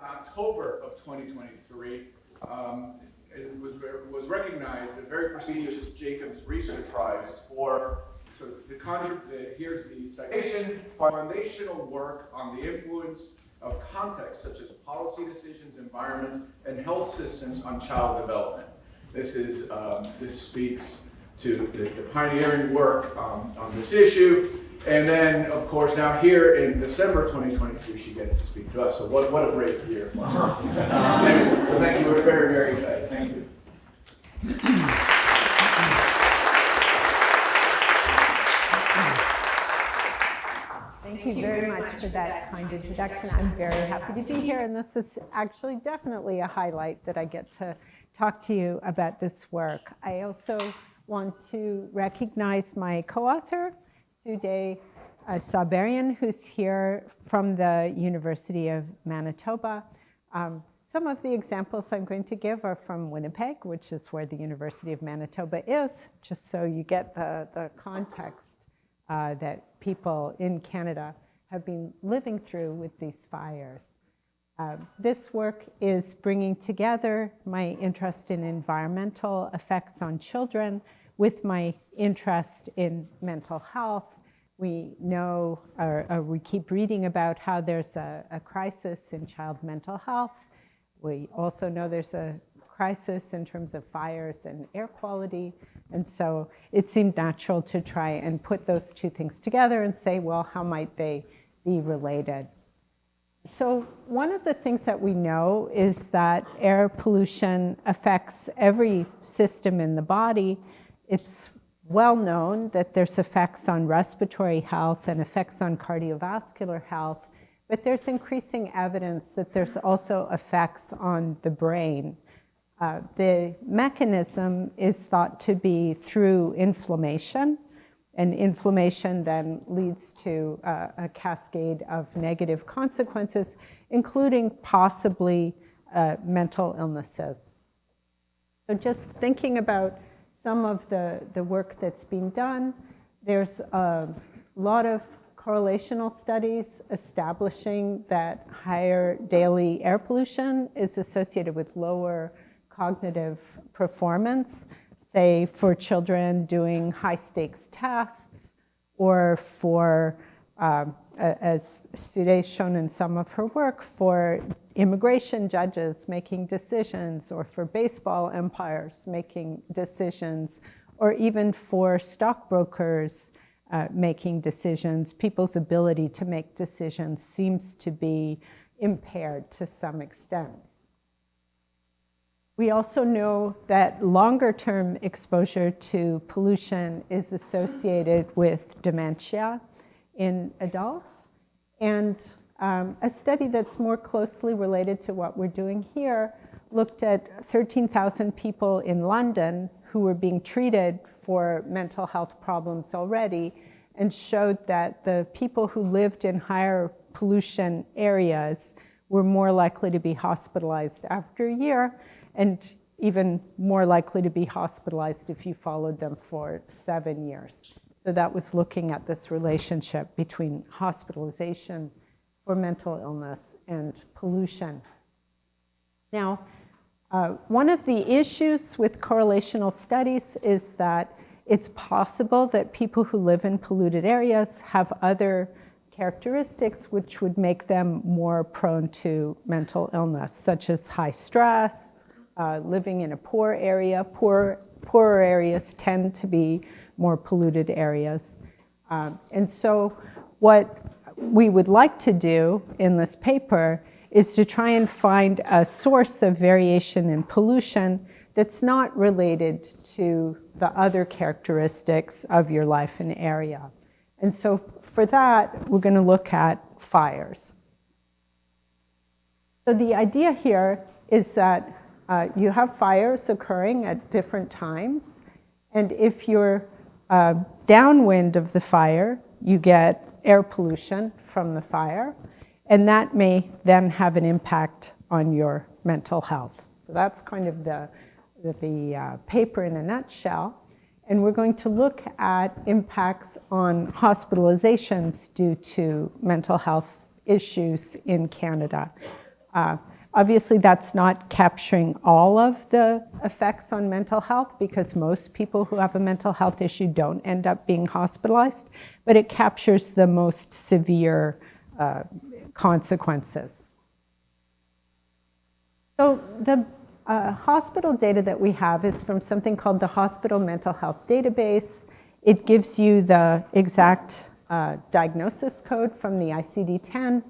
October of 2023, it was recognized a very prestigious Jacobs Research Prize for sort of here's the citation, foundational work on the influence of context such as policy decisions, environment, and health systems on child development. This speaks to the pioneering work on this issue. And then, of course, now here in December 2023, she gets to speak to us. So what a great year. So thank you. We're very, very excited. Thank you. Thank you very much for that kind introduction. I'm very happy to be here, and this is actually definitely a highlight that I get to talk to you about this work. I also want to recognize my co-author, Sude Sabarian, who's here from the University of Manitoba. Some of the examples I'm going to give are from Winnipeg, which is where the University of Manitoba is, just so you get the context that people in Canada have been living through with these fires. This work is bringing together my interest in environmental effects on children with my interest in mental health. We know, or we keep reading about how there's a crisis in child mental health. We also know there's a crisis in terms of fires and air quality. And so it seemed natural to try and put those two things together and say, well, how might they be related? So one of the things that we know is that air pollution affects every system in the body. It's well known that there's effects on respiratory health and effects on cardiovascular health, but there's increasing evidence that there's also effects on the brain. The mechanism is thought to be through inflammation, and inflammation then leads to a cascade of negative consequences, including possibly mental illnesses. So just thinking about some of the work that's being done, there's a lot of correlational studies establishing that higher daily air pollution is associated with lower cognitive performance, say for children doing high-stakes tests, or for, as Sude's shown in some of her work, for immigration judges making decisions, or for baseball umpires making decisions, or even for stockbrokers making decisions. People's ability to make decisions seems to be impaired to some extent. We also know that longer-term exposure to pollution is associated with dementia in adults. And a study that's more closely related to what we're doing here looked at 13,000 people in London who were being treated for mental health problems already, and showed that the people who lived in higher pollution areas were more likely to be hospitalized after a year, and even more likely to be hospitalized if you followed them for 7 years. So that was looking at this relationship between hospitalization for mental illness and pollution. Now, one of the issues with correlational studies is that it's possible that people who live in polluted areas have other characteristics which would make them more prone to mental illness, such as high stress, living in a poor area. Poorer areas tend to be more polluted areas. And so what we would like to do in this paper is to try and find a source of variation in pollution that's not related to the other characteristics of your life and area. And so for that, we're going to look at fires. So the idea here is that you have fires occurring at different times, and if you're downwind of the fire, you get air pollution from the fire, and that may then have an impact on your mental health. So that's kind of the paper in a nutshell. And we're going to look at impacts on hospitalizations due to mental health issues in Canada. Obviously, that's not capturing all of the effects on mental health because most people who have a mental health issue don't end up being hospitalized, but it captures the most severe consequences. So the hospital data that we have is from something called the Hospital Mental Health Database. It gives you the exact diagnosis code from the ICD-10.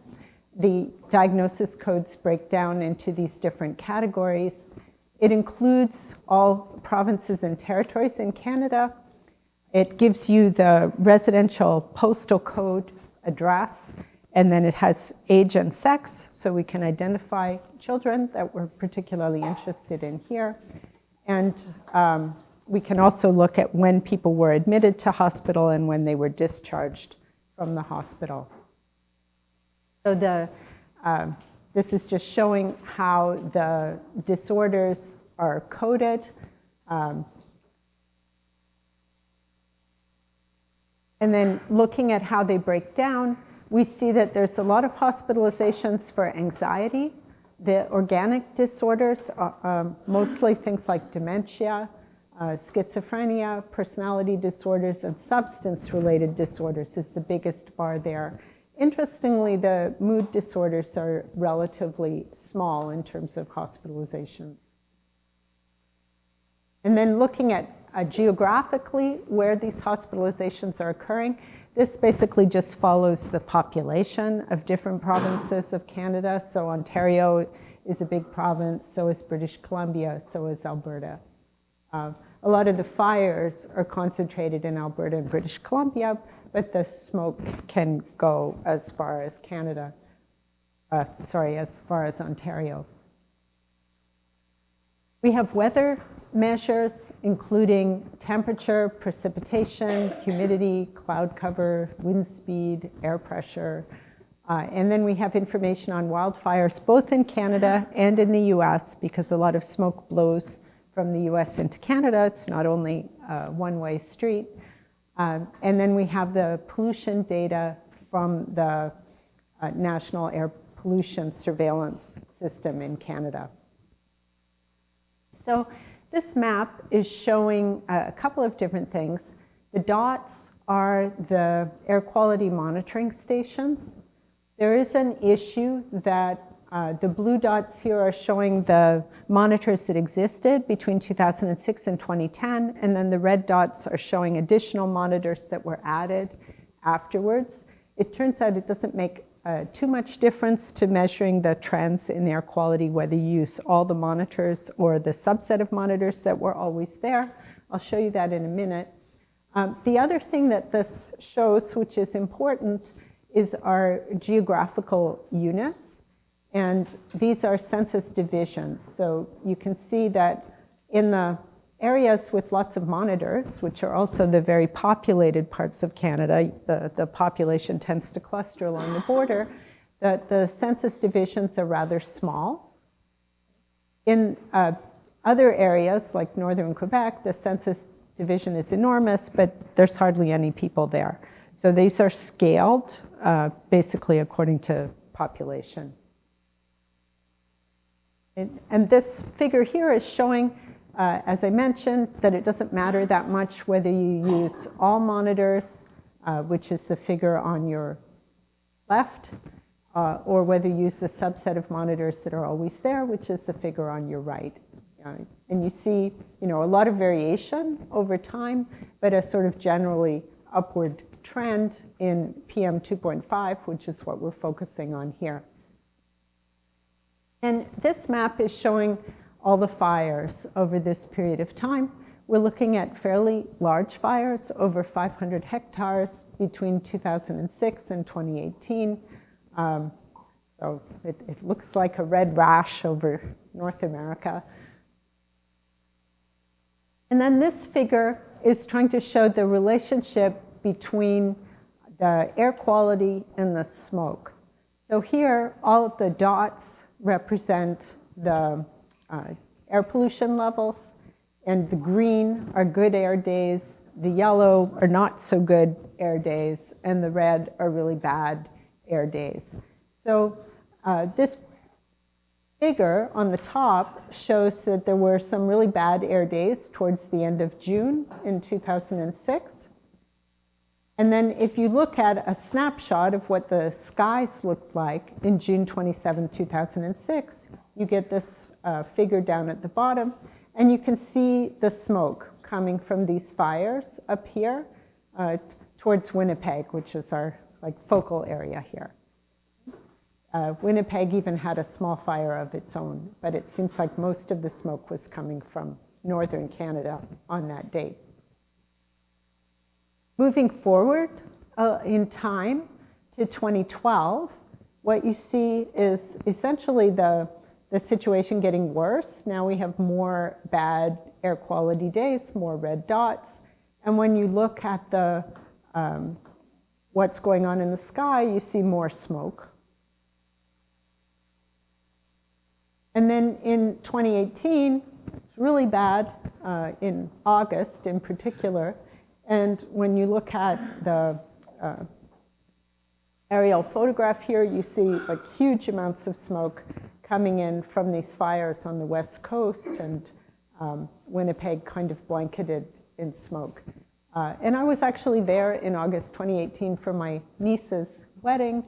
The diagnosis codes break down into these different categories. It includes all provinces and territories in Canada. It gives you the residential postal code address, and then it has age and sex, so we can identify children that we're particularly interested in here. And we can also look at when people were admitted to hospital and when they were discharged from the hospital. So this is just showing how the disorders are coded. And then looking at how they break down, we see that there's a lot of hospitalizations for anxiety. The organic disorders are mostly things like dementia, schizophrenia, personality disorders, and substance-related disorders is the biggest bar there. Interestingly, the mood disorders are relatively small in terms of hospitalizations. And then looking at geographically where these hospitalizations are occurring, this basically just follows the population of different provinces of Canada. So Ontario is a big province, so is British Columbia, so is Alberta. A lot of the fires are concentrated in Alberta and British Columbia, but the smoke can go as far as Canada, as far as Ontario. We have weather measures, including temperature, precipitation, humidity, cloud cover, wind speed, air pressure. And then we have information on wildfires, both in Canada and in the US, because a lot of smoke blows from the US into Canada. It's not only a one-way street. And then we have the pollution data from the National Air Pollution Surveillance System in Canada. So this map is showing a couple of different things. The dots are the air quality monitoring stations. There is an issue that the blue dots here are showing the monitors that existed between 2006 and 2010, and then the red dots are showing additional monitors that were added afterwards. It turns out it doesn't make too much difference to measuring the trends in air quality, whether you use all the monitors or the subset of monitors that were always there. I'll show you that in a minute. The other thing that this shows, which is important, is our geographical units. And these are census divisions. So you can see that in the areas with lots of monitors, which are also the very populated parts of Canada, the population tends to cluster along the border, that the census divisions are rather small. In other areas, like northern Quebec, the census division is enormous, but there's hardly any people there. So these are scaled basically according to population. And this figure here is showing, as I mentioned, that it doesn't matter that much whether you use all monitors, which is the figure on your left, or whether you use the subset of monitors that are always there, which is the figure on your right. And you see, a lot of variation over time, but a sort of generally upward trend in PM 2.5, which is what we're focusing on here. And this map is showing all the fires over this period of time. We're looking at fairly large fires, over 500 hectares between 2006 and 2018. So it looks like a red rash over North America. And then this figure is trying to show the relationship between the air quality and the smoke. So here, all of the dots represent the air pollution levels, and the green are good air days, the yellow are not so good air days, and the red are really bad air days. So this figure on the top shows that there were some really bad air days towards the end of June in 2006. And then if you look at a snapshot of what the skies looked like in June 27, 2006, you get this figure down at the bottom, and you can see the smoke coming from these fires up here towards Winnipeg, which is our focal area here. Winnipeg even had a small fire of its own, but it seems like most of the smoke was coming from northern Canada on that date. Moving forward in time to 2012, what you see is essentially the situation getting worse. Now we have more bad air quality days, more red dots. And when you look at the what's going on in the sky, you see more smoke. And then in 2018, it's really bad in August in particular. And when you look at the aerial photograph here, you see huge amounts of smoke coming in from these fires on the west coast, and Winnipeg kind of blanketed in smoke. And I was actually there in August 2018 for my niece's wedding,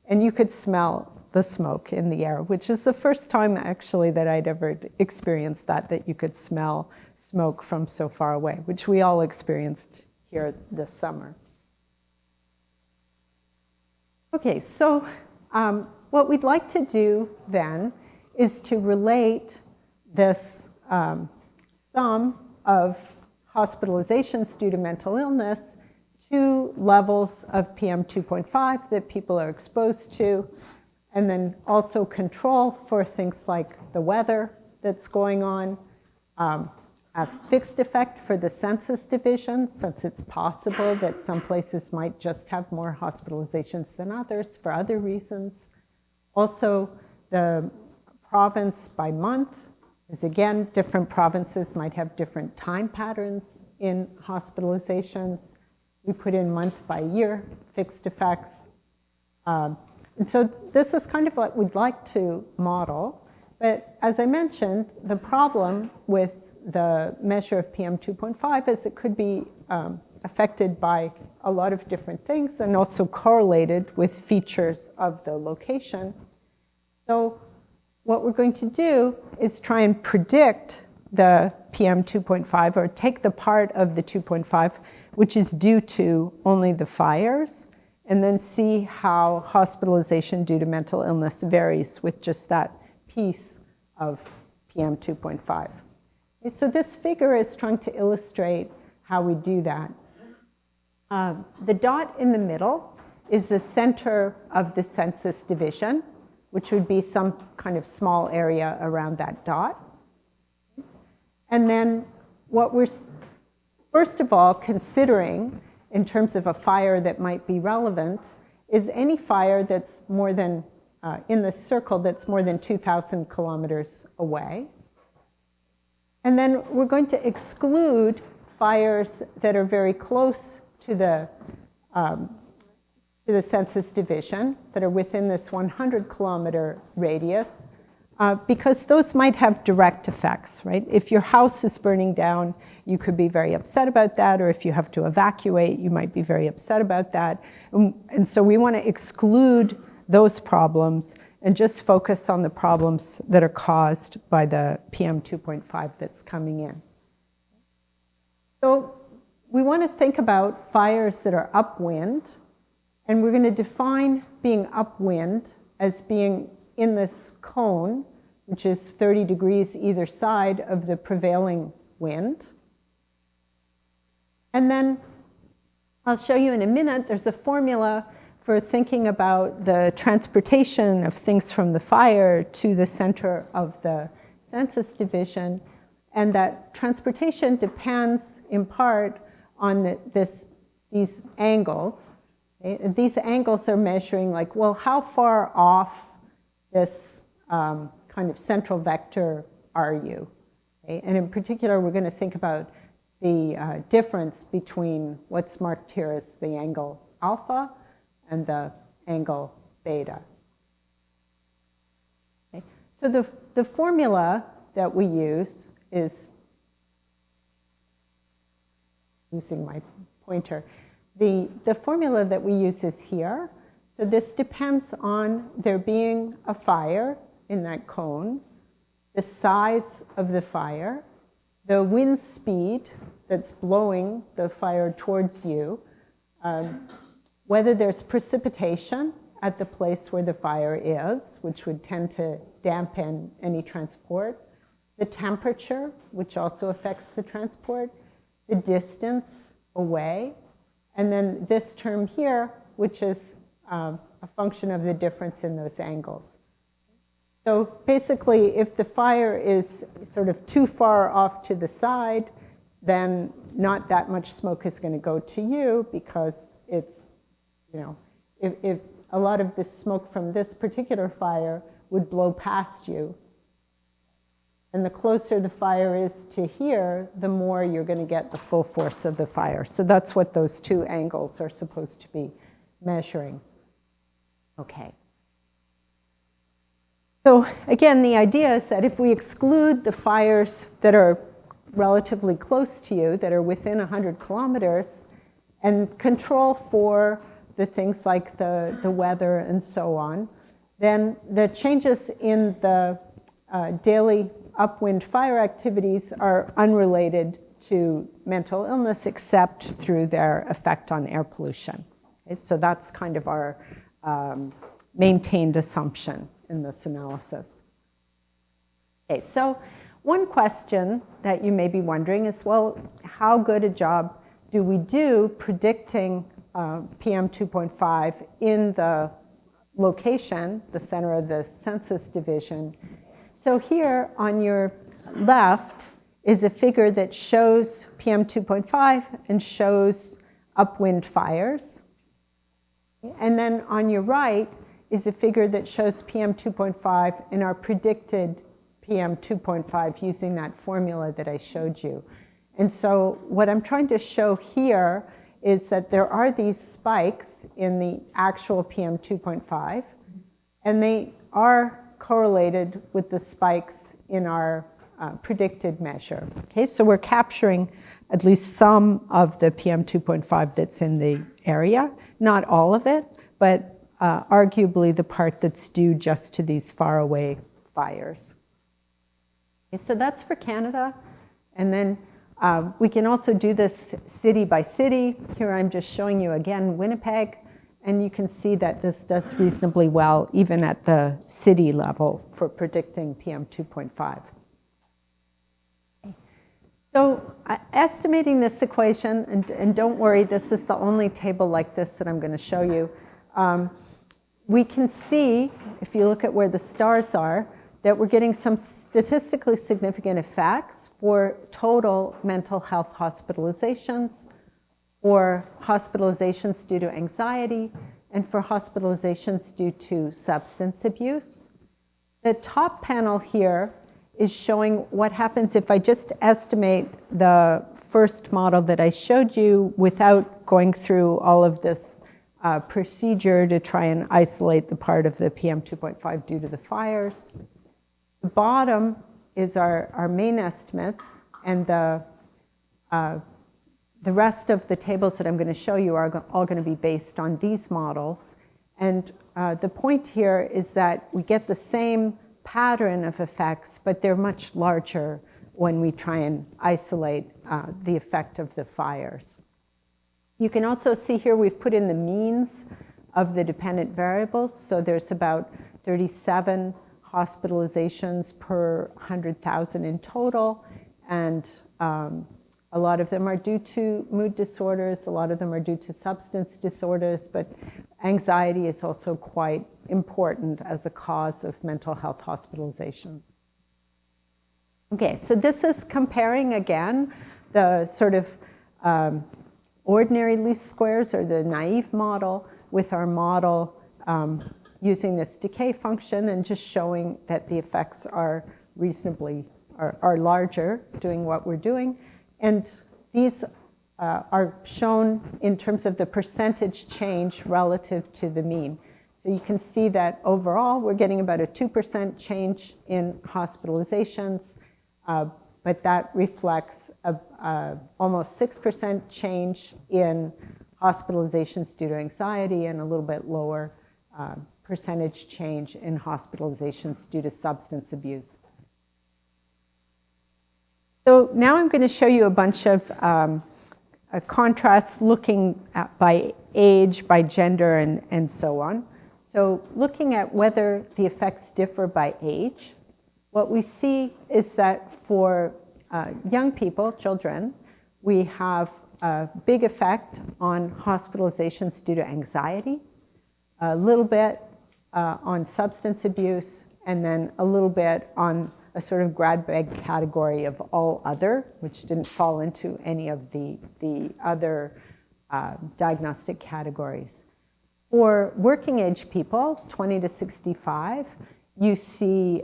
and you could smell the smoke in the air, which is the first time actually that I'd ever experienced that you could smell smoke from so far away, which we all experienced here this summer. Okay, so what we'd like to do then is to relate this sum of hospitalizations due to mental illness to levels of PM 2.5 that people are exposed to, and then also control for things like the weather that's going on, a fixed effect for the census division, since it's possible that some places might just have more hospitalizations than others for other reasons. Also, the province by month is, again, different provinces might have different time patterns in hospitalizations. We put in month by year fixed effects. And so this is kind of what we'd like to model. But as I mentioned, the problem with the measure of PM 2.5 is it could be affected by a lot of different things and also correlated with features of the location. So what we're going to do is try and predict the PM 2.5, or take the part of the 2.5 which is due to only the fires, and then see how hospitalization due to mental illness varies with just that piece of PM 2.5. So this figure is trying to illustrate how we do that. The dot in the middle is the center of the census division, which would be some kind of small area around that dot. And then what we're first of all considering in terms of a fire that might be relevant is any fire that's more than, in the circle that's more than 2,000 kilometers away. And then we're going to exclude fires that are very close to the census division, that are within this 100-kilometer radius, because those might have direct effects, right? If your house is burning down, you could be very upset about that, or if you have to evacuate, you might be very upset about that. And so we want to exclude those problems and just focus on the problems that are caused by the PM 2.5 that's coming in. So we want to think about fires that are upwind, and we're going to define being upwind as being in this cone, which is 30 degrees either side of the prevailing wind. And then I'll show you in a minute, there's a formula for thinking about the transportation of things from the fire to the center of the census division. And that transportation depends in part on these angles. Okay? These angles are measuring like, well, how far off this kind of central vector are you? Okay? And in particular, we're going to think about the difference between what's marked here as the angle alpha and the angle beta. Okay? So the formula that we use is, using my pointer, the formula that we use is here. So this depends on there being a fire in that cone, the size of the fire, the wind speed that's blowing the fire towards you, whether there's precipitation at the place where the fire is, which would tend to dampen any transport, the temperature, which also affects the transport, the distance away, and then this term here, which is a function of the difference in those angles. So basically, if the fire is sort of too far off to the side, then not that much smoke is going to go to you because it's, you know, if a lot of the smoke from this particular fire would blow past you. And the closer the fire is to here, the more you're going to get the full force of the fire. So that's what those two angles are supposed to be measuring. Okay. So again, the idea is that if we exclude the fires that are relatively close to you, that are within 100 kilometers, and control for the things like the weather and so on, then the changes in the daily upwind fire activities are unrelated to mental illness except through their effect on air pollution. Okay? So that's kind of our maintained assumption in this analysis. Okay, so one question that you may be wondering is, well, how good a job do we do predicting PM 2.5 in the location, the center of the census division? So here on your left is a figure that shows PM 2.5 and shows upwind fires. And then on your right is a figure that shows PM 2.5 and our predicted PM 2.5 using that formula that I showed you. And so what I'm trying to show here is that there are these spikes in the actual PM 2.5, and they are correlated with the spikes in our predicted measure. Okay, so we're capturing at least some of the PM 2.5 that's in the area, not all of it, but arguably the part that's due just to these faraway fires. Okay, so that's for Canada, and then we can also do this city by city. Here I'm just showing you again Winnipeg, and you can see that this does reasonably well even at the city level for predicting PM 2.5. So estimating this equation, and don't worry, this is the only table like this that I'm going to show you. We can see, if you look at where the stars are, that we're getting some statistically significant effects for total mental health hospitalizations, or hospitalizations due to anxiety, and for hospitalizations due to substance abuse. The top panel here is showing what happens if I just estimate the first model that I showed you without going through all of this procedure to try and isolate the part of the PM 2.5 due to the fires. The bottom is our main estimates, and the rest of the tables that I'm going to show you are all going to be based on these models. And the point here is that we get the same pattern of effects, but they're much larger when we try and isolate the effect of the fires. You can also see here we've put in the means of the dependent variables. So there's about 37 hospitalizations per 100,000 in total, and a lot of them are due to mood disorders, a lot of them are due to substance disorders, but anxiety is also quite important as a cause of mental health hospitalizations. Okay, so this is comparing again the sort of ordinary least squares, or the naive model, with our model using this decay function, and just showing that the effects are reasonably, are larger doing what we're doing. And these are shown in terms of the percentage change relative to the mean. So you can see that overall, we're getting about a 2% change in hospitalizations, but that reflects almost 6% change in hospitalizations due to anxiety and a little bit lower percentage change in hospitalizations due to substance abuse. So now I'm going to show you a bunch of contrasts looking at by age, by gender, and so on. So looking at whether the effects differ by age, what we see is that for young people, children, we have a big effect on hospitalizations due to anxiety, a little bit on substance abuse, and then a little bit on a sort of grab bag category of all other, which didn't fall into any of the other diagnostic categories. For working age people, 20 to 65, you see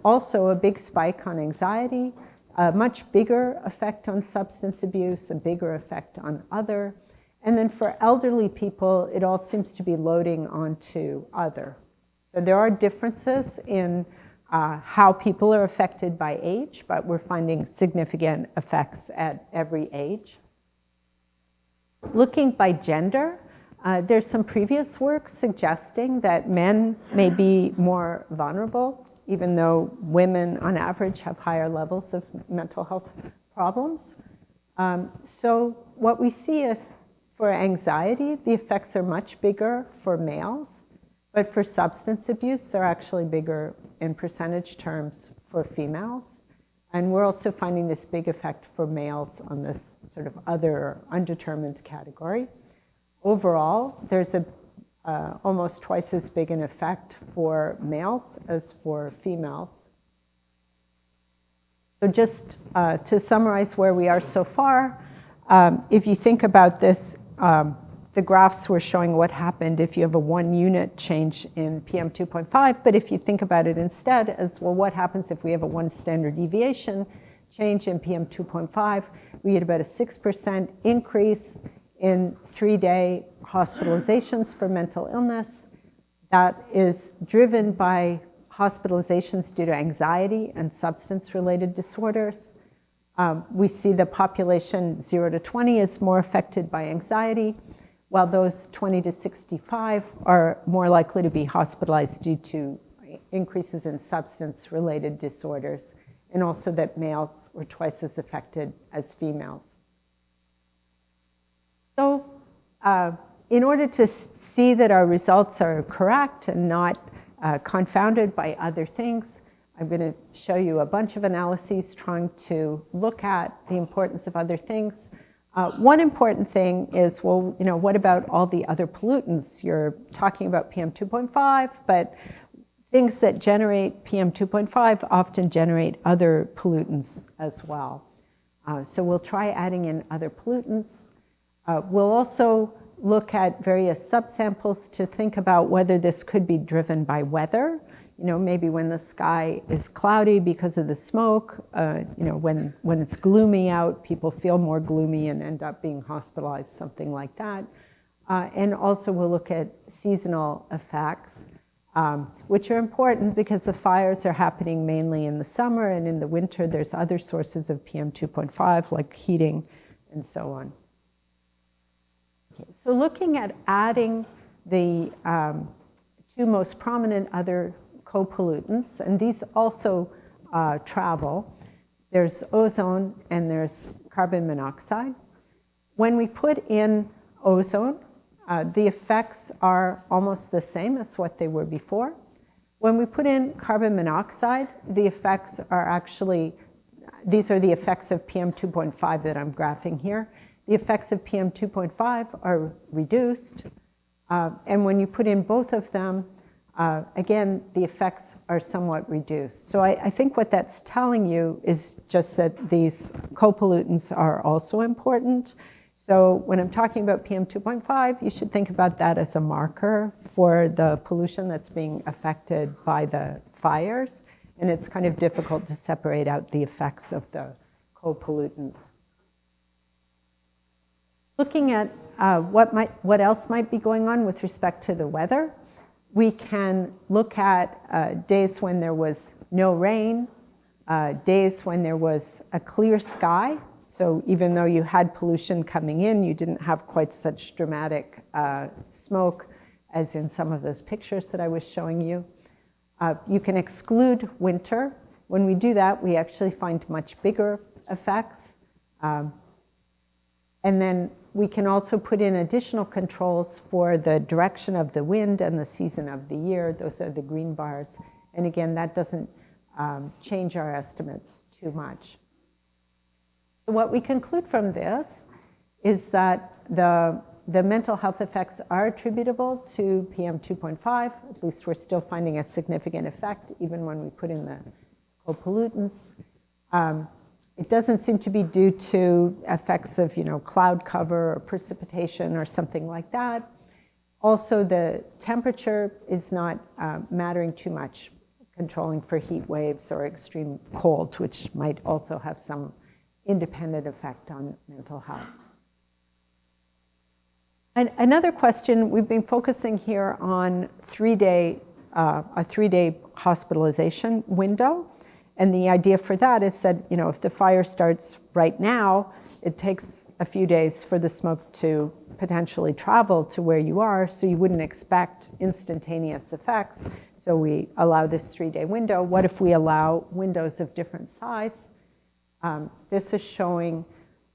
also a big spike on anxiety, a much bigger effect on substance abuse, a bigger effect on other. And then for elderly people, it all seems to be loading onto other. So there are differences in how people are affected by age, but we're finding significant effects at every age. Looking by gender, there's some previous work suggesting that men may be more vulnerable, even though women on average have higher levels of mental health problems. So what we see is for anxiety, the effects are much bigger for males, but for substance abuse, they're actually bigger in percentage terms for females. And we're also finding this big effect for males on this sort of other undetermined category. Overall, there's almost twice as big an effect for males as for females. So just to summarize where we are so far, if you think about this, the graphs were showing what happened if you have a 1 unit change in PM 2.5, but if you think about it instead as, well, what happens if we have a 1 standard deviation change in PM 2.5, we get about a 6% increase in 3-day hospitalizations for mental illness. That is driven by hospitalizations due to anxiety and substance-related disorders. We see the population 0 to 20 is more affected by anxiety, while those 20 to 65 are more likely to be hospitalized due to increases in substance-related disorders, and also that males were twice as affected as females. So in order to see that our results are correct and not confounded by other things, I'm going to show you a bunch of analyses trying to look at the importance of other things. One important thing is, well, you know, what about all the other pollutants? You're talking about PM 2.5, but things that generate PM 2.5 often generate other pollutants as well. So we'll try adding in other pollutants. We'll also look at various subsamples to think about whether this could be driven by weather. You know, maybe when the sky is cloudy because of the smoke, you know, when it's gloomy out, people feel more gloomy and end up being hospitalized, something like that. And also we'll look at seasonal effects, which are important because the fires are happening mainly in the summer, and in the winter there's other sources of PM 2.5 like heating and so on. Okay, so looking at adding the 2 most prominent other co-pollutants, and these also travel. There's ozone and there's carbon monoxide. When we put in ozone, the effects are almost the same as what they were before. When we put in carbon monoxide, the effects are actually, these are the effects of PM 2.5 that I'm graphing here. The effects of PM 2.5 are reduced, and when you put in both of them, again, the effects are somewhat reduced. So I think what that's telling you is just that these co-pollutants are also important. So when I'm talking about PM 2.5, you should think about that as a marker for the pollution that's being affected by the fires. And it's kind of difficult to separate out the effects of the co-pollutants. Looking at what else might be going on with respect to the weather. We can look at days when there was no rain, days when there was a clear sky. So even though you had pollution coming in, you didn't have quite such dramatic smoke as in some of those pictures that I was showing you. You can exclude winter. When we do that, we actually find much bigger effects. And then we can also put in additional controls for the direction of the wind and the season of the year. Those are the green bars. And again, that doesn't change our estimates too much. So what we conclude from this is that the mental health effects are attributable to PM 2.5. At least we're still finding a significant effect even when we put in the co-pollutants. It doesn't seem to be due to effects of, cloud cover or precipitation or something like that. Also, the temperature is not mattering too much, controlling for heat waves or extreme cold, which might also have some independent effect on mental health. And another question, we've been focusing here on a 3-day hospitalization window. And the idea for that is that, if the fire starts right now, it takes a few days for the smoke to potentially travel to where you are, so you wouldn't expect instantaneous effects. So we allow this 3-day window. What if we allow windows of different size? This is showing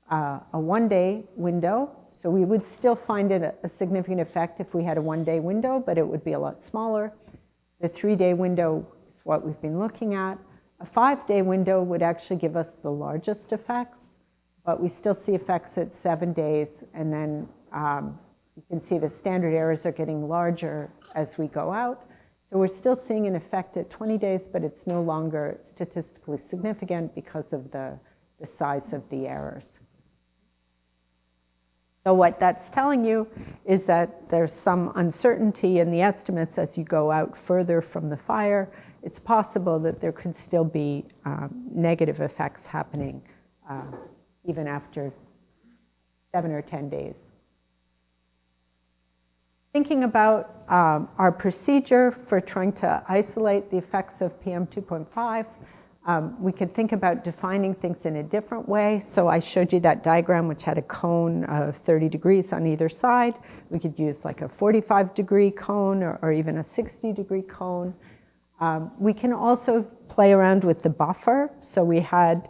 a 1-day window. So we would still find it a significant effect if we had a 1-day window, but it would be a lot smaller. The 3-day window is what we've been looking at. A 5-day window would actually give us the largest effects, but we still see effects at 7 days. And then you can see the standard errors are getting larger as we go out. So we're still seeing an effect at 20 days, but it's no longer statistically significant because of the size of the errors. So what that's telling you is that there's some uncertainty in the estimates as you go out further from the fire. It's possible that there could still be negative effects happening even after 7 or 10 days. Thinking about our procedure for trying to isolate the effects of PM 2.5, we could think about defining things in a different way. So I showed you that diagram which had a cone of 30 degrees on either side. We could use like a 45-degree cone or even a 60-degree cone. We can also play around with the buffer. So we had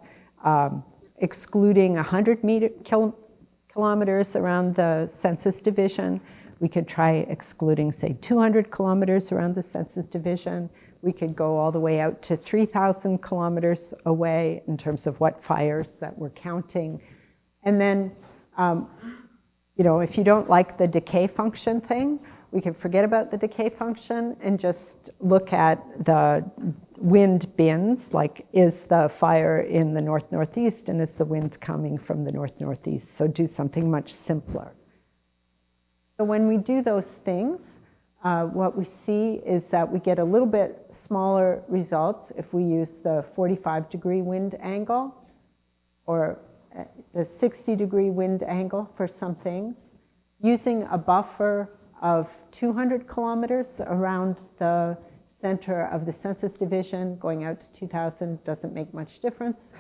excluding 100 kilometers around the census division. We could try excluding, say, 200 kilometers around the census division. We could go all the way out to 3,000 kilometers away in terms of what fires that we're counting. And then, if you don't like the decay function thing, we can forget about the decay function and just look at the wind bins, like is the fire in the north-northeast and is the wind coming from the north-northeast? So do something much simpler. So when we do those things, what we see is that we get a little bit smaller results if we use the 45-degree wind angle or the 60-degree wind angle for some things. Using a buffer of 200 kilometers around the center of the census division, going out to 2,000 doesn't make much difference.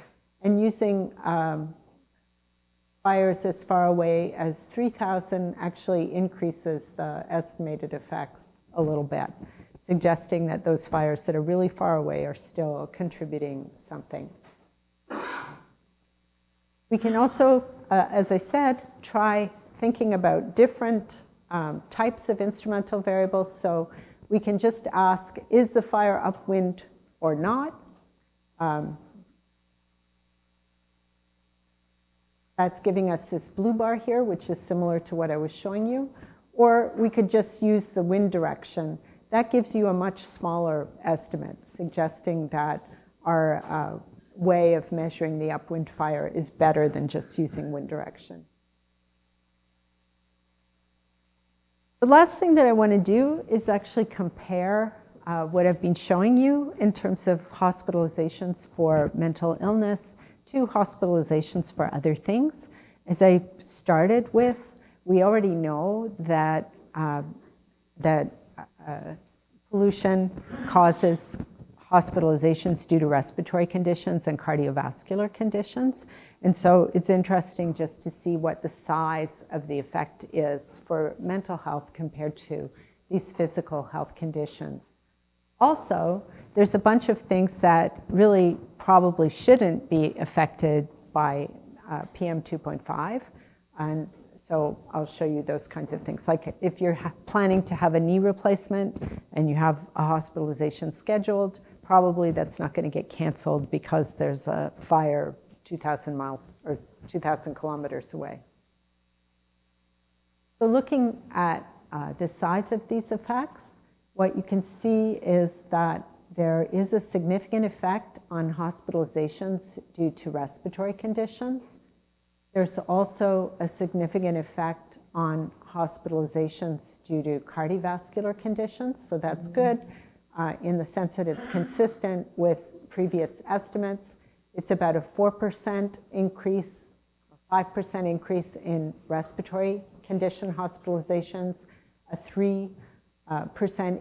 And using fires as far away as 3,000 actually increases the estimated effects a little bit, suggesting that those fires that are really far away are still contributing something. We can also, as I said, try thinking about different types of instrumental variables. So we can just ask, is the fire upwind or not? That's giving us this blue bar here, which is similar to what I was showing you. Or we could just use the wind direction. That gives you a much smaller estimate, suggesting that our way of measuring the upwind fire is better than just using wind direction. The last thing that I want to do is actually compare what I've been showing you in terms of hospitalizations for mental illness to hospitalizations for other things. As I started with, we already know that pollution causes hospitalizations due to respiratory conditions and cardiovascular conditions. And so it's interesting just to see what the size of the effect is for mental health compared to these physical health conditions. Also, there's a bunch of things that really probably shouldn't be affected by PM 2.5. And so I'll show you those kinds of things. Like if you're planning to have a knee replacement and you have a hospitalization scheduled, probably that's not going to get canceled because there's a fire 2,000 miles or 2,000 kilometers away. So looking at the size of these effects, what you can see is that there is a significant effect on hospitalizations due to respiratory conditions. There's also a significant effect on hospitalizations due to cardiovascular conditions, so that's good in the sense that it's consistent with previous estimates. It's about a 4% increase, 5% increase in respiratory condition hospitalizations, a 3%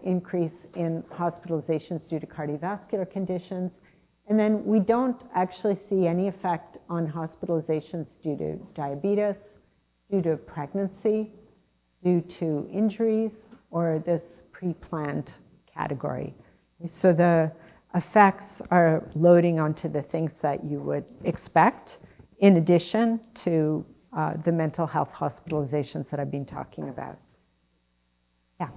increase in hospitalizations due to cardiovascular conditions. And then we don't actually see any effect on hospitalizations due to diabetes, due to pregnancy, due to injuries, or this pre-planned category. So the effects are loading onto the things that you would expect, in addition to the mental health hospitalizations that I've been talking about. Yeah.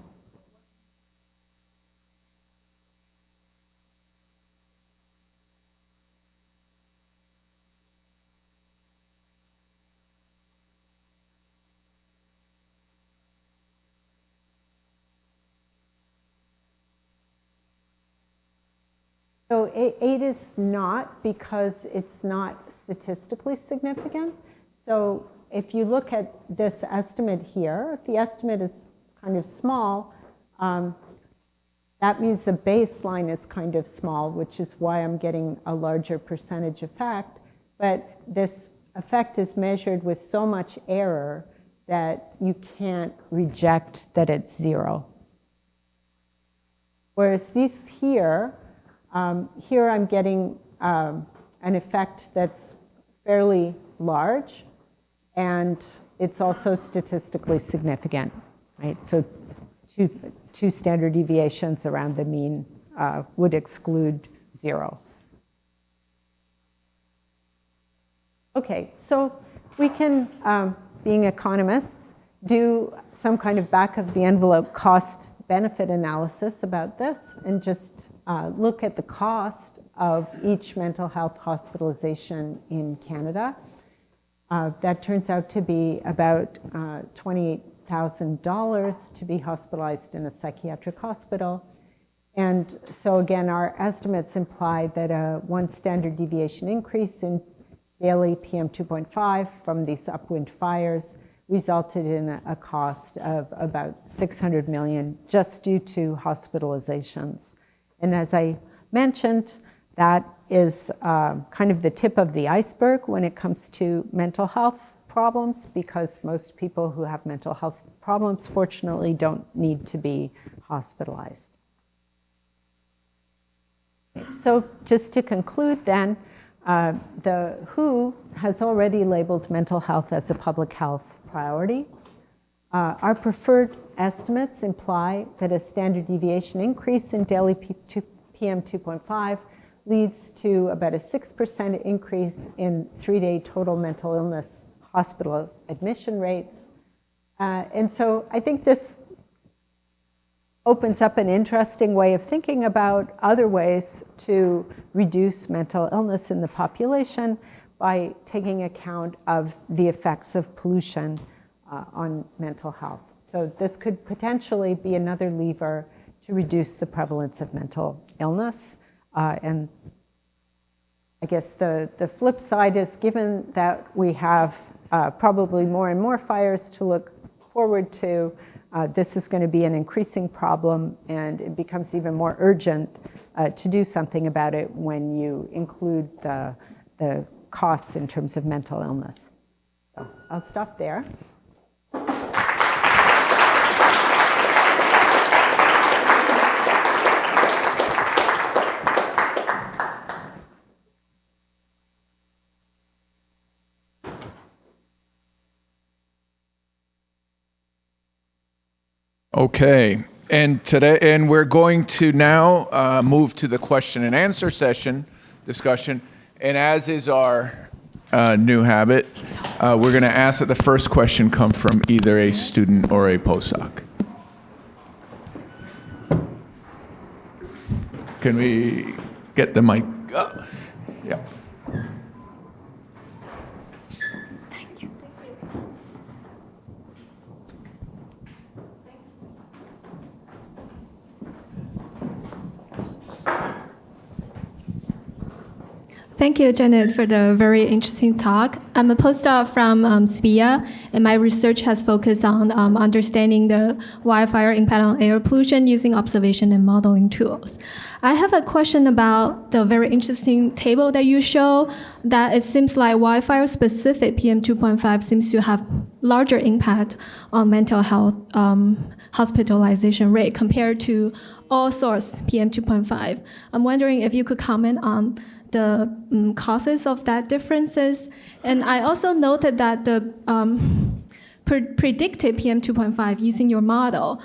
So 8 is not, because it's not statistically significant. So if you look at this estimate here, the estimate is kind of small. That means the baseline is kind of small, which is why I'm getting a larger percentage effect. But this effect is measured with so much error that you can't reject that it's 0. Whereas these here, here I'm getting an effect that's fairly large, and it's also statistically significant, right? So two standard deviations around the mean would exclude 0. Okay, so we can, being economists, do some kind of back of the envelope cost benefit analysis about this and just look at the cost of each mental health hospitalization in Canada. That turns out to be about $28,000 to be hospitalized in a psychiatric hospital. And so again, our estimates imply that a 1 standard deviation increase in daily PM 2.5 from these upwind fires resulted in a cost of about $600 million just due to hospitalizations. And as I mentioned, that is kind of the tip of the iceberg when it comes to mental health problems, because most people who have mental health problems, fortunately, don't need to be hospitalized. Okay, so just to conclude then, the WHO has already labeled mental health as a public health priority. Our preferred estimates imply that a standard deviation increase in daily PM 2.5 leads to about a 6% increase in 3-day total mental illness hospital admission rates. And so I think this opens up an interesting way of thinking about other ways to reduce mental illness in the population by taking account of the effects of pollution on mental health. So this could potentially be another lever to reduce the prevalence of mental illness. And I guess the flip side is, given that we have probably more and more fires to look forward to, this is going to be an increasing problem, and it becomes even more urgent to do something about it when you include the costs in terms of mental illness. So I'll stop there. Okay, and we're going to now move to the question and answer discussion. And as is our new habit, we're going to ask that the first question come from either a student or a postdoc. Can we get the mic? Yeah. Thank you, Janet, for the very interesting talk. I'm a postdoc from SPIA, and my research has focused on understanding the wildfire impact on air pollution using observation and modeling tools. I have a question about the very interesting table that you show, that it seems like wildfire-specific PM2.5 seems to have larger impact on mental health hospitalization rate compared to all source PM2.5. I'm wondering if you could comment on the causes of that differences. And I also noted that the predicted PM2.5 using your model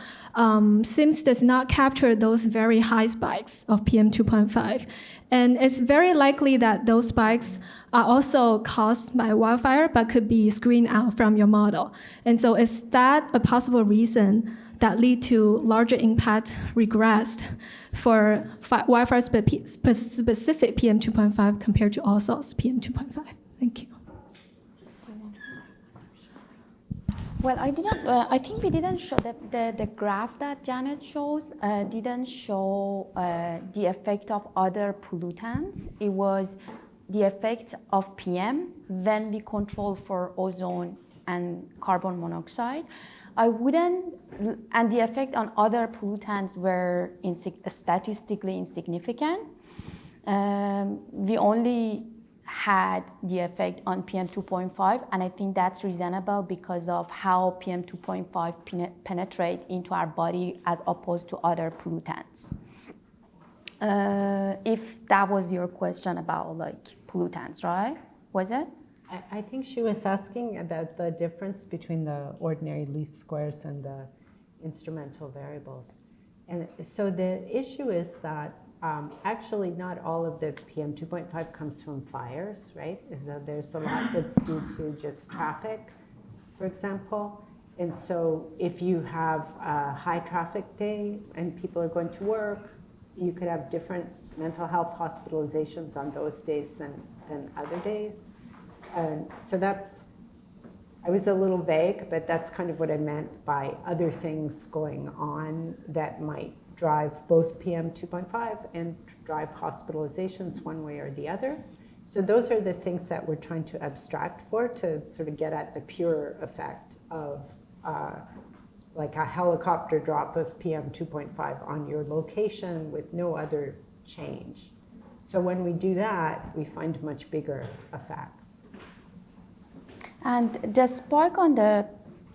seems does not capture those very high spikes of PM2.5. And it's very likely that those spikes are also caused by wildfire, but could be screened out from your model. And so is that a possible reason that lead to larger impact regressed for wildfire-specific PM2.5 compared to all source PM2.5? Thank you. Well, I think we didn't show the graph that Janet shows didn't show the effect of other pollutants. It was the effect of PM when we control for ozone and carbon monoxide. And the effect on other pollutants were statistically insignificant. We only had the effect on PM2.5, and I think that's reasonable because of how PM2.5 penetrate into our body as opposed to other pollutants. If that was your question about like pollutants, right? Was it? I think she was asking about the difference between the ordinary least squares and the instrumental variables. And so the issue is that actually not all of the PM2.5 comes from fires, right? So there's a lot that's due to just traffic, for example. And so if you have a high traffic day and people are going to work, you could have different mental health hospitalizations on those days than other days. So I was a little vague, but that's kind of what I meant by other things going on that might drive both PM2.5 and drive hospitalizations one way or the other. So those are the things that we're trying to abstract for to sort of get at the pure effect of like a helicopter drop of PM2.5 on your location with no other change. So when we do that, we find much bigger effects. And the spike on the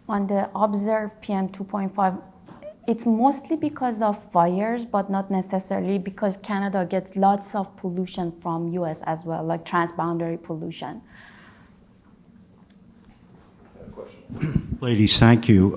observed PM2.5, it's mostly because of fires, but not necessarily because Canada gets lots of pollution from US as well, like transboundary pollution. Ladies, thank you.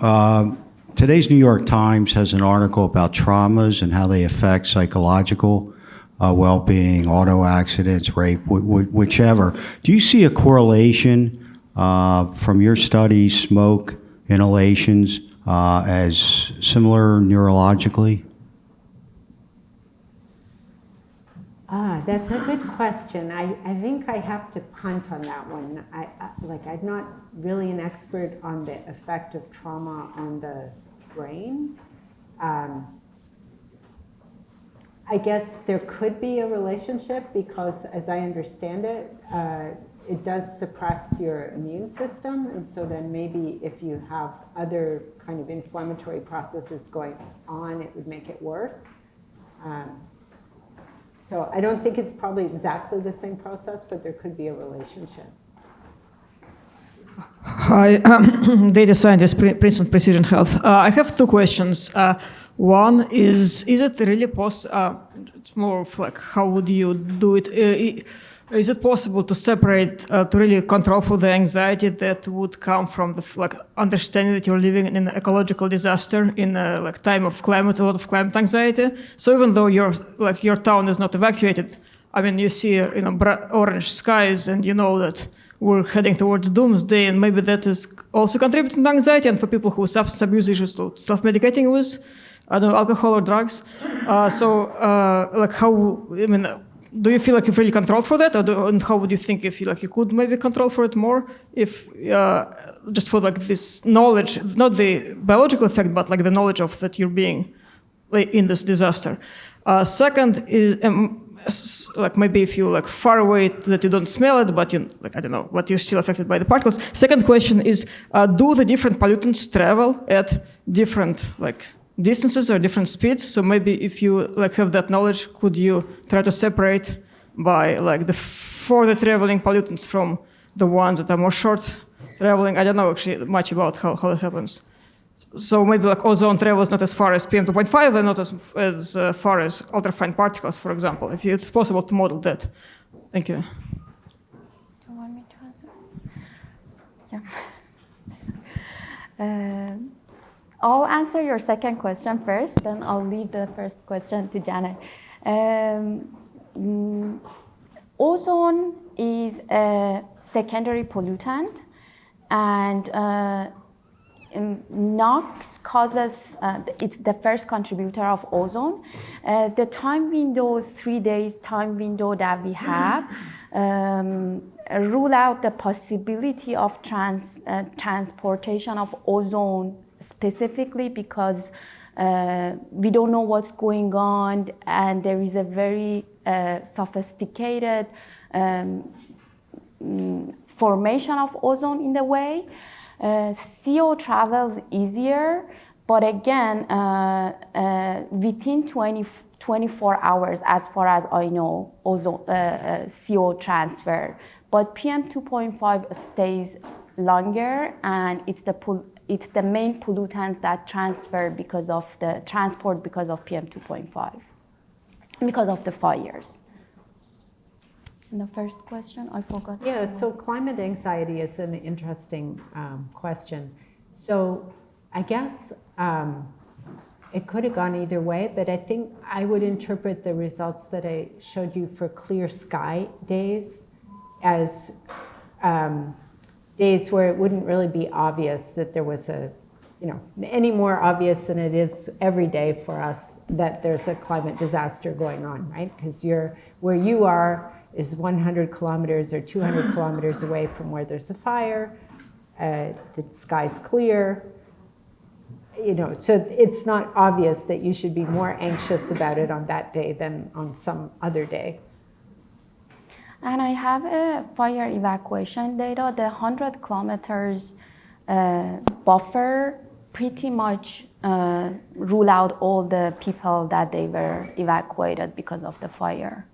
Today's New York Times has an article about traumas and how they affect psychological well-being, auto accidents, rape, whichever. Do you see a correlation from your studies, smoke, inhalations, as similar neurologically? That's a good question. I think I have to punt on that one. I'm not really an expert on the effect of trauma on the brain. I guess there could be a relationship because, as I understand it, it does suppress your immune system, and so then maybe if you have other kind of inflammatory processes going on, it would make it worse. So I don't think it's probably exactly the same process, but there could be a relationship. Hi, data scientist, Princeton Precision Health. I have two questions. One is it really possible, it's more of like, how would you do it? Is it possible to separate, to really control for the anxiety that would come from the understanding that you're living in an ecological disaster in a time of climate, a lot of climate anxiety? So even though your town is not evacuated, I mean, you see orange skies and you know that we're heading towards doomsday, and maybe that is also contributing to anxiety. And for people who substance abuse issues, self-medicating with, I don't know, alcohol or drugs. Do you feel like you've really controlled for that, and how would you think if you could maybe control for it more, if just for this knowledge, not the biological effect, but the knowledge of that you're being in this disaster. Second is. Maybe if you far away that you don't smell it, but you I don't know, but you're still affected by the particles. Second question is, do the different pollutants travel at different distances or different speeds? So maybe if you have that knowledge, could you try to separate by the further traveling pollutants from the ones that are more short traveling? I don't know actually much about how it happens. So maybe ozone travels not as far as PM2.5 and not as far as ultrafine particles, for example, if it's possible to model that. Thank you. Do you want me to answer? Yeah. I'll answer your second question first, then I'll leave the first question to Janet. Ozone is a secondary pollutant, and NOx causes, it's the first contributor of ozone. The time window, 3 days time window that we have, rule out the possibility of transportation of ozone specifically because we don't know what's going on, and there is a very sophisticated formation of ozone in the way. CO travels easier, but again, within 24 hours, as far as I know, ozone, CO transfer. But PM2.5 stays longer, and it's the main pollutant that transfer because of the transport because of PM2.5, because of the fires. And the first question, I forgot. Yeah, so climate anxiety is an interesting question. So I guess it could have gone either way, but I think I would interpret the results that I showed you for clear sky days as days where it wouldn't really be obvious that there was any more obvious than it is every day for us that there's a climate disaster going on, right? Because where you are is 100 kilometers or 200 kilometers away from where there's a fire, the sky's clear, so it's not obvious that you should be more anxious about it on that day than on some other day. And I have a fire evacuation data. The 100 kilometers buffer pretty much rule out all the people that they were evacuated because of the fire.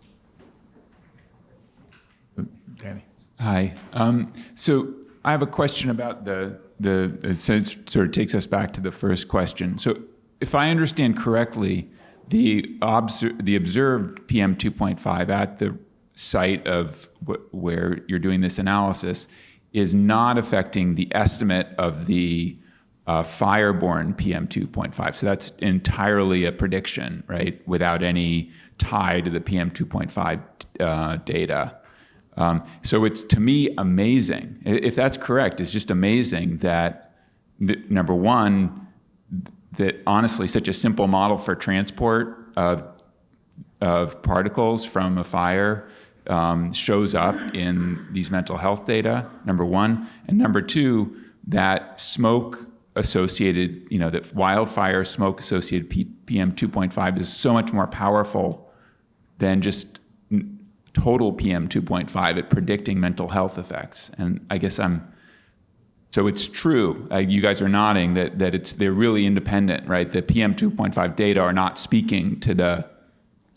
Danny. Hi. So I have a question about it sort of takes us back to the first question. So if I understand correctly, the observed PM2.5 at the site of where you're doing this analysis is not affecting the estimate of the fireborne PM2.5. So that's entirely a prediction, right, without any tie to the PM2.5 data. So it's, to me, amazing. If that's correct, it's just amazing that, number one, that honestly such a simple model for transport of particles from a fire shows up in these mental health data, number one. And number two, that smoke associated, that wildfire smoke associated PM2.5 is so much more powerful than just total PM2.5 at predicting mental health effects. And I guess so it's true, you guys are nodding that they're really independent, right? The PM2.5 data are not speaking to the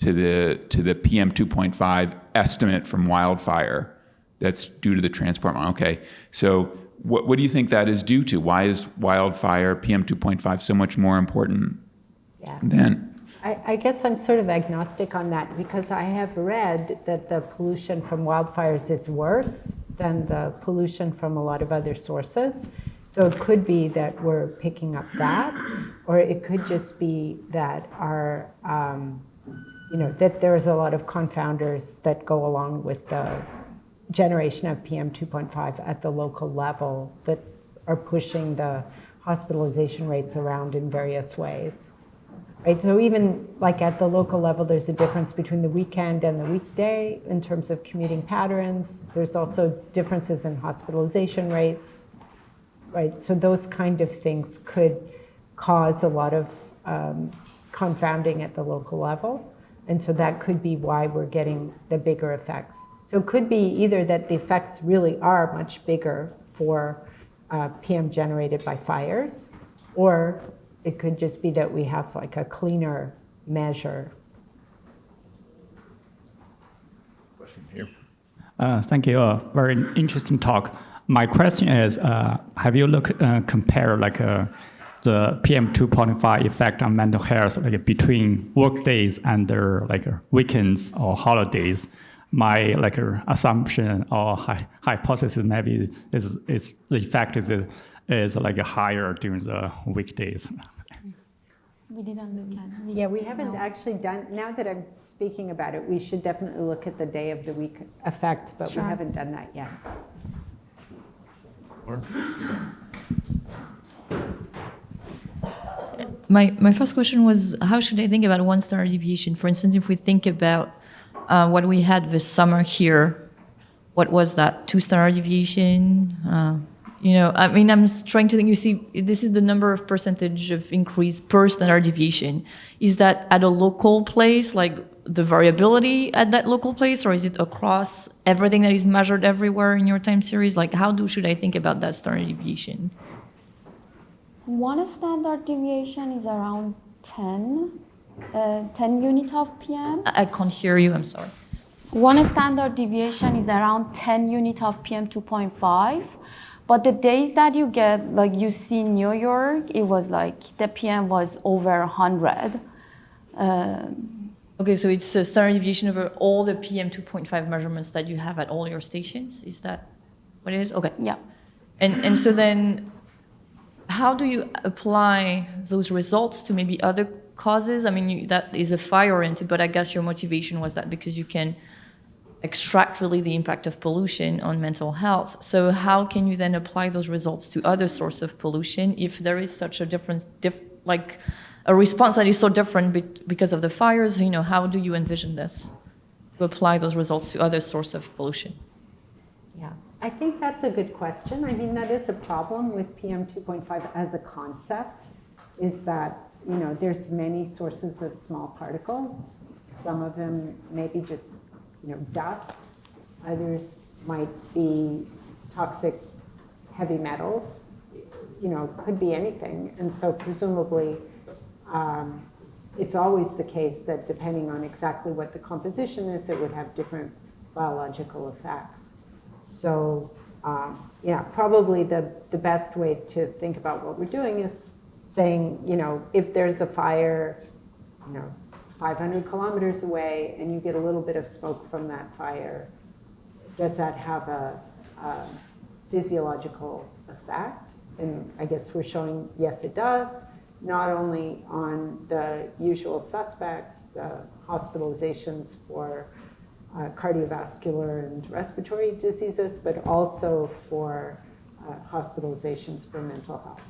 PM2.5 estimate from wildfire that's due to the transport model. Okay, so what do you think that is due to? Why is wildfire PM 2.5 so much more important Yeah. than? I guess I'm sort of agnostic on that because I have read that the pollution from wildfires is worse than the pollution from a lot of other sources. So it could be that we're picking up that, or it could just be that our, that there's a lot of confounders that go along with the generation of PM 2.5 at the local level that are pushing the hospitalization rates around in various ways. Right, so even like at the local level, there's a difference between the weekend and the weekday in terms of commuting patterns. There's also differences in hospitalization rates, right? So those kind of things could cause a lot of confounding at the local level. And so that could be why we're getting the bigger effects. So it could be either that the effects really are much bigger for PM generated by fires, or it could just be that we have like a cleaner measure. Question here. Thank you. Very interesting talk. My question is, have you compare the PM 2.5 effect on mental health between work days and their weekends or holidays? My assumption or hypothesis maybe is the effect is higher during the weekdays. We didn't look at it. Yeah, we haven't actually done, now that I'm speaking about it, we should definitely look at the day of the week effect, but Sure. we haven't done that yet. My first question was, how should I think about one standard deviation? For instance, if we think about what we had this summer here, what was that? 2 standard deviation? I'm trying to think, you see, this is the number of percentage of increase per standard deviation. Is that at a local place, like the variability at that local place, or is it across everything that is measured everywhere in your time series? Like, should I think about that standard deviation? One standard deviation is around 10 unit of PM. I can't hear you, I'm sorry. One standard deviation is around 10 unit of PM 2.5. But the days that you get, like you see in New York, it was like the PM was over 100. Okay, so it's a standard deviation over all the PM 2.5 measurements that you have at all your stations? Is that what it is? Okay. Yeah. And so then, how do you apply those results to maybe other causes? I mean, that is a fire-oriented, but I guess your motivation was that because you can extract really the impact of pollution on mental health. So how can you then apply those results to other sources of pollution if there is such a difference, like a response that is so different because of the fires? How do you envision this, to apply those results to other sources of pollution? Yeah, I think that's a good question. I mean, that is a problem with PM 2.5 as a concept, is that, there's many sources of small particles. Some of them maybe just dust. Others might be toxic heavy metals. Could be anything. And so presumably, it's always the case that depending on exactly what the composition is, it would have different biological effects. So probably the best way to think about what we're doing is saying, if there's a fire, 500 kilometers away, and you get a little bit of smoke from that fire, does that have a physiological effect? And I guess we're showing, yes, it does, not only on the usual suspects, the hospitalizations for cardiovascular and respiratory diseases, but also for hospitalizations for mental health.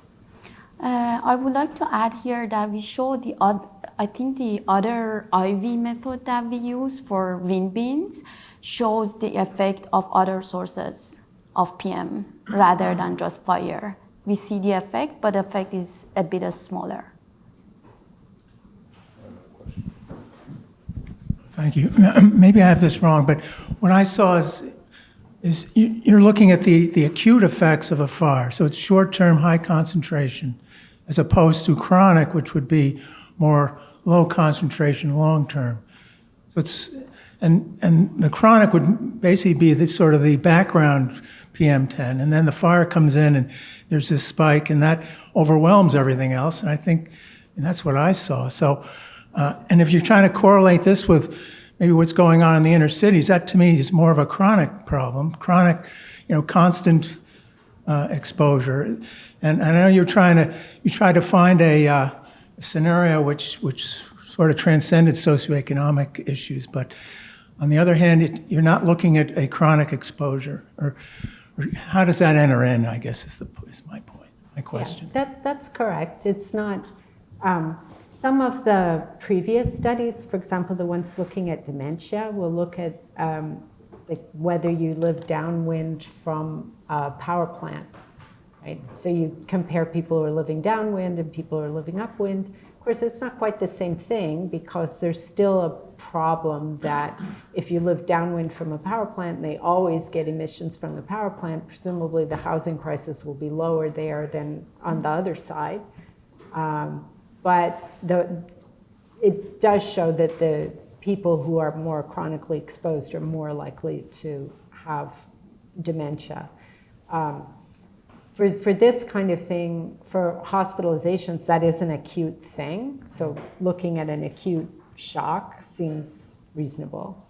I would like to add here that we show the other IV method that we use for wind beams shows the effect of other sources of PM rather than just fire. We see the effect, but the effect is a bit smaller. Thank you. Maybe I have this wrong, but what I saw is you're looking at the acute effects of a fire. So it's short-term, high concentration, as opposed to chronic, which would be more low concentration, long-term. So it's, and the chronic would basically be the sort of the background PM10, and then the fire comes in and there's this spike, and that overwhelms everything else. And I think, and that's what I saw. So, and if you're trying to correlate this with maybe what's going on in the inner cities, that to me is more of a chronic problem, chronic, constant exposure. And I know you try to find a scenario which sort of transcended socioeconomic issues, but on the other hand, you're not looking at a chronic exposure, or how does that enter in, I guess is my point, my question. Yeah, that's correct. It's not, some of the previous studies, for example, the ones looking at dementia, will look at like whether you live downwind from a power plant, right? So you compare people who are living downwind and people who are living upwind. Of course, it's not quite the same thing because there's still a problem that if you live downwind from a power plant and they always get emissions from the power plant, presumably the housing prices will be lower there than on the other side. But it does show that the people who are more chronically exposed are more likely to have dementia. For this kind of thing, for hospitalizations, that is an acute thing. So looking at an acute shock seems reasonable.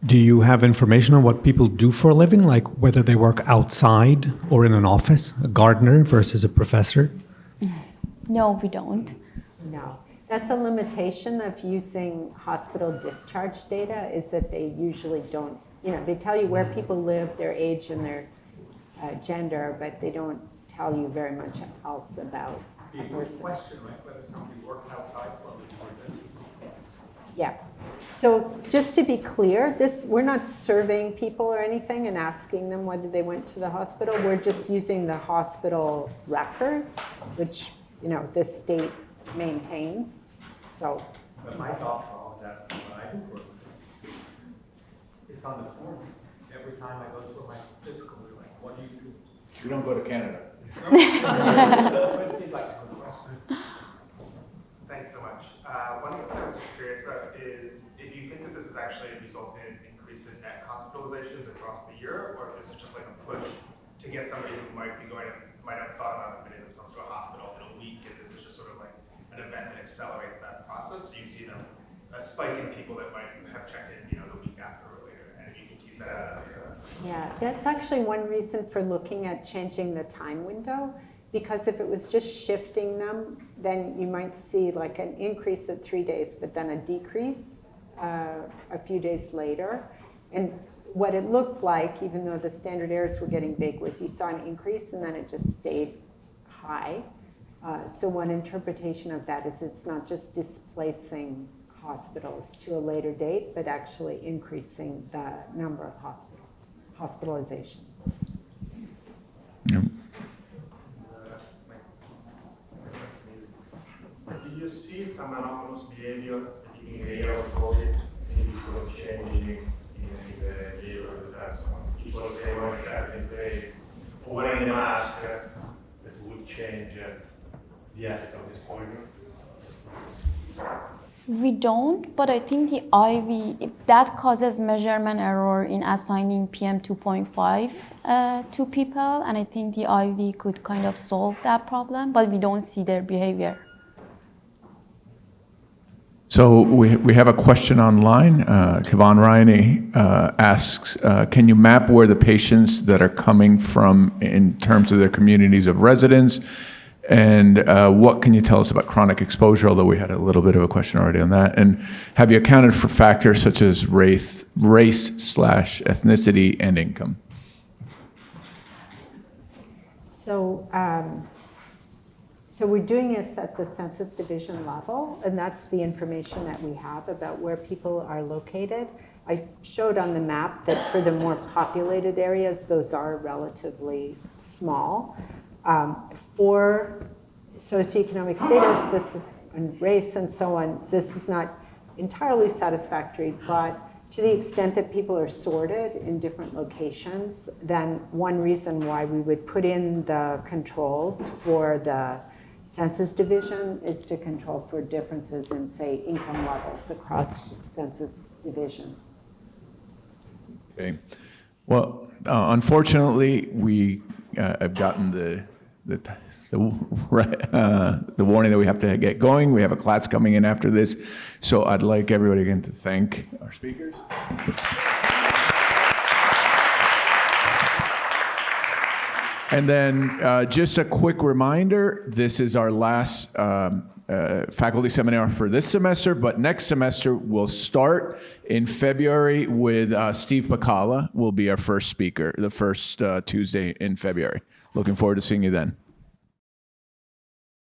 Do you have information on what people do for a living, like whether they work outside or in an office, a gardener versus a professor? No, we don't. No. That's a limitation of using hospital discharge data, is that they usually don't, they tell you where people live, their age and their gender, but they don't tell you very much else about a person. Question, like whether somebody works outside for a living or doesn't. Yeah. So just to be clear, we're not surveying people or anything and asking them whether they went to the hospital. We're just using the hospital records, which the state maintains. So. But my doctor always asks me what I do for a living. It's on the form. Every time I go for my physical, they're like, "What do you do?" You don't go to Canada. It seemed like a good question. Thanks so much. One thing I was just curious about is if you think that this is actually resulting in an increase in net hospitalizations across the year, or if this is just like a push to get somebody who might have thought about admitting themselves to a hospital in a week, and this is just sort of like an event that accelerates that process. So you see a spike in people that might have checked in, the week after or later, and if you can tease that out. Yeah, that's actually one reason for looking at changing the time window. Because if it was just shifting them, then you might see like an increase at 3 days, but then a decrease a few days later. And what it looked like, even though the standard errors were getting big, was you saw an increase and then it just stayed high. So one interpretation of that is it's not just displacing hospitals to a later date, but actually increasing the number of hospitalizations. Yep. Do you see some anomalous behavior in the year of COVID? Maybe sort of changing in the behavior of the drugs? People say wearing shelter in place or wearing a mask that would change the effect of this poison? We don't, but I think the IV, that causes measurement error in assigning PM 2.5 to people, and I think the IV could kind of solve that problem, but we don't see their behavior. So we have a question online. Kevon Riney asks, can you map where the patients that are coming from in terms of their communities of residence? And what can you tell us about chronic exposure, although we had a little bit of a question already on that. And have you accounted for factors such as race/ethnicity and income? So we're doing this at the Census Division level, and that's the information that we have about where people are located. I showed on the map that for the more populated areas, those are relatively small. For socioeconomic status, this is, and race and so on, this is not entirely satisfactory, but to the extent that people are sorted in different locations, then one reason why we would put in the controls for the census division is to control for differences in, say, income levels across census divisions. Okay. Well, unfortunately, we have gotten the warning that we have to get going. We have a class coming in after this. So I'd like everybody again to thank our speakers. And then just a quick reminder, this is our last faculty seminar for this semester, but next semester we'll start in February with Steve McCalla will be our first speaker, the first Tuesday in February. Looking forward to seeing you then.